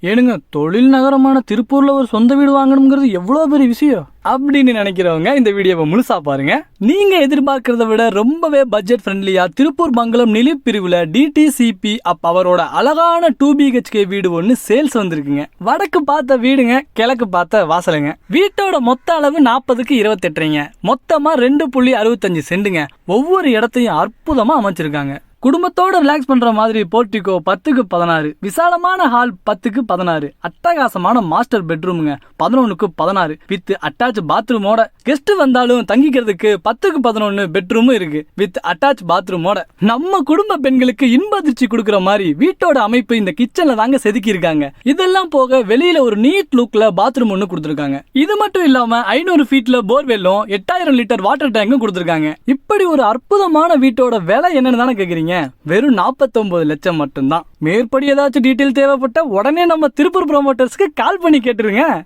ஏனுங்க, தொழில் நகரமான திருப்பூர்ல ஒரு சொந்த வீடு வாங்கணுங்கிறது எவ்வளவு பெரிய விஷயம் அப்படின்னு நினைக்கிறவங்க இந்த வீடியோவை முழுசா பாருங்க. நீங்க எதிர்பார்க்கறத விட ரொம்பவே பட்ஜெட் ஃப்ரெண்ட்லியா திருப்பூர் மங்கலம் நிலைப் பிரிவுல டிடிசிபி அவரோட அழகான 2BHK வீடு ஒன்னு சேல்ஸ் வந்திருக்குங்க. வடக்கு பார்த்த வீடுங்க, கிழக்கு பார்த்த வாசலுங்க. வீட்டோட மொத்த அளவு 40க்கு 28. மொத்தமா 2.65 சென்டுங்க. ஒவ்வொரு இடத்தையும் அற்புதமா அமைச்சிருக்காங்க. குடும்பத்தோட ரிலாக்ஸ் பண்ற மாதிரி போர்டிகோ 10க்கு 16, விசாலமான ஹால் 10க்கு 16, அட்டகாசமான மாஸ்டர் பெட்ரூமுங்க 11க்கு 16 வித் அட்டாச் பாத்ரூமோட. கெஸ்ட் வந்தாலும் தங்கிக்கிறதுக்கு 10க்கு 11 பெட்ரூமும் இருக்கு வித் அட்டாச் பாத்ரூமோட. நம்ம குடும்ப பெண்களுக்கு இன்ப அதிர்ச்சி கொடுக்கற மாதிரி வீட்டோட அமைப்பு இந்த கிச்சன்ல தாங்க செதுக்கி இருக்காங்க. இதெல்லாம் போக வெளியில ஒரு நீட் லுக்ல பாத்ரூம் ஒன்னு கொடுத்திருக்காங்க. இது மட்டும் இல்லாம 500 ஃபீட்ல போர்வெல்லும் 8000 லிட்டர் வாட்டர் டேங்கும் கொடுத்திருக்காங்க. இப்படி ஒரு அற்புதமான வீட்டோட விலை என்னன்னு தானே கேக்குறீங்க? வெறும் 49 லட்சம் மட்டும்தான். மேற்படி ஏதாச்சும் டீடைல் தேவைப்பட்ட உடனே நம்ம திருப்பூர் ப்ரோமோட்டர்ஸ்க்கு கால் பண்ணி கேட்டுருங்க.